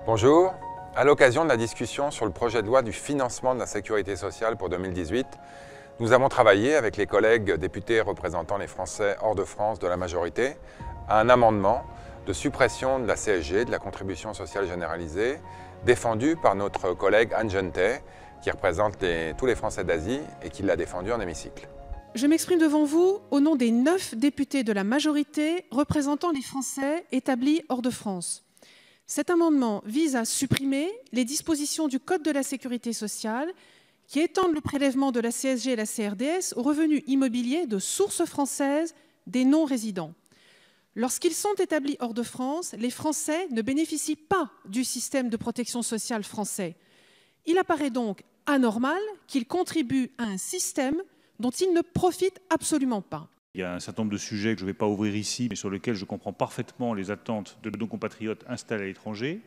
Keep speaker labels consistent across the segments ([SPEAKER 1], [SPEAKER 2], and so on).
[SPEAKER 1] Bonjour. À l'occasion de la discussion sur le projet de loi du financement de la sécurité sociale pour 2018, nous avons travaillé avec les collègues députés représentant les Français hors de France de la majorité à un amendement de suppression de la CSG, de la contribution sociale généralisée, défendu par notre collègue Anne Genetet, qui représente tous les Français d'Asie et qui l'a défendu en hémicycle.
[SPEAKER 2] Je m'exprime devant vous au nom des 9 députés de la majorité représentant les Français établis hors de France. Cet amendement vise à supprimer les dispositions du Code de la sécurité sociale qui étendent le prélèvement de la CSG et la CRDS aux revenus immobiliers de source française des non-résidents. Lorsqu'ils sont établis hors de France, les Français ne bénéficient pas du système de protection sociale français. Il apparaît donc anormal qu'ils contribuent à un système dont ils ne profitent absolument pas.
[SPEAKER 3] Il y a un certain nombre de sujets que je ne vais pas ouvrir ici, mais sur lesquels je comprends parfaitement les attentes de nos compatriotes installés à l'étranger.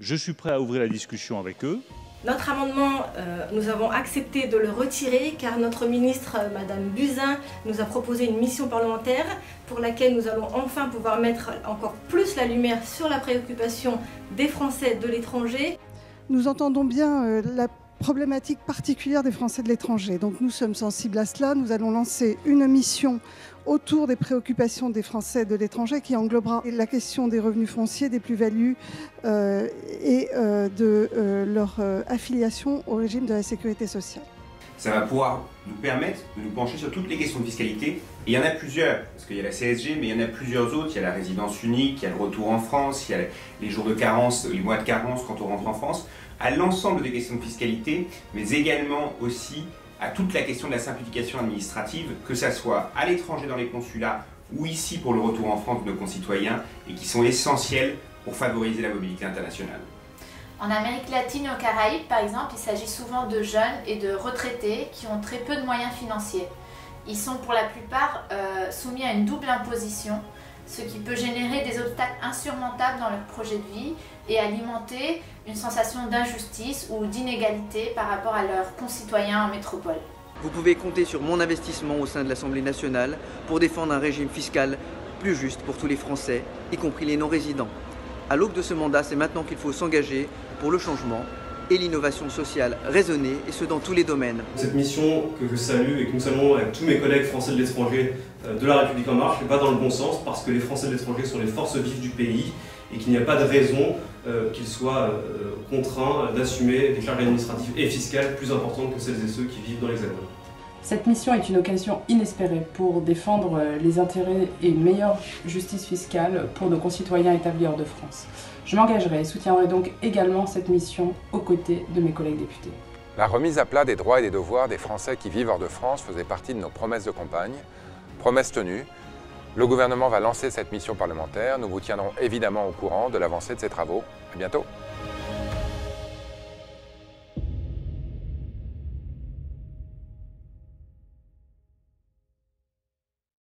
[SPEAKER 3] Je suis prêt à ouvrir la discussion avec eux.
[SPEAKER 4] Notre amendement, nous avons accepté de le retirer car notre ministre, Madame Buzyn, nous a proposé une mission parlementaire pour laquelle nous allons enfin pouvoir mettre encore plus la lumière sur la préoccupation des Français de l'étranger.
[SPEAKER 5] Nous entendons bien la problématique particulière des Français de l'étranger. Donc nous sommes sensibles à cela. Nous allons lancer une mission autour des préoccupations des Français de l'étranger qui englobera la question des revenus fonciers, des plus-values et de leur affiliation au régime de la sécurité sociale.
[SPEAKER 6] Ça va pouvoir nous permettre de nous pencher sur toutes les questions de fiscalité. Et il y en a plusieurs, parce qu'il y a la CSG, mais il y en a plusieurs autres. Il y a la résidence unique, il y a le retour en France, il y a les jours de carence, les mois de carence quand on rentre en France. À l'ensemble des questions de fiscalité, mais également aussi à toute la question de la simplification administrative, que ça soit à l'étranger dans les consulats ou ici pour le retour en France de nos concitoyens, et qui sont essentielles pour favoriser la mobilité internationale.
[SPEAKER 7] En Amérique latine et aux Caraïbes, par exemple, il s'agit souvent de jeunes et de retraités qui ont très peu de moyens financiers. Ils sont pour la plupart soumis à une double imposition, ce qui peut générer des obstacles insurmontables dans leur projet de vie et alimenter une sensation d'injustice ou d'inégalité par rapport à leurs concitoyens en métropole.
[SPEAKER 8] Vous pouvez compter sur mon investissement au sein de l'Assemblée nationale pour défendre un régime fiscal plus juste pour tous les Français, y compris les non-résidents. À l'aube de ce mandat, c'est maintenant qu'il faut s'engager pour le changement et l'innovation sociale raisonnée, et ce dans tous les domaines.
[SPEAKER 9] Cette mission que je salue et que nous saluons avec tous mes collègues français de l'étranger de la République En Marche va dans le bon sens, parce que les Français de l'étranger sont les forces vives du pays et qu'il n'y a pas de raison qu'ils soient contraints d'assumer des charges administratives et fiscales plus importantes que celles et ceux qui vivent dans l'Hexagone.
[SPEAKER 10] Cette mission est une occasion inespérée pour défendre les intérêts et une meilleure justice fiscale pour nos concitoyens établis hors de France. Je m'engagerai et soutiendrai donc également cette mission aux côtés de mes collègues députés.
[SPEAKER 1] La remise à plat des droits et des devoirs des Français qui vivent hors de France faisait partie de nos promesses de campagne. Promesse tenue. Le gouvernement va lancer cette mission parlementaire. Nous vous tiendrons évidemment au courant de l'avancée de ces travaux. À bientôt.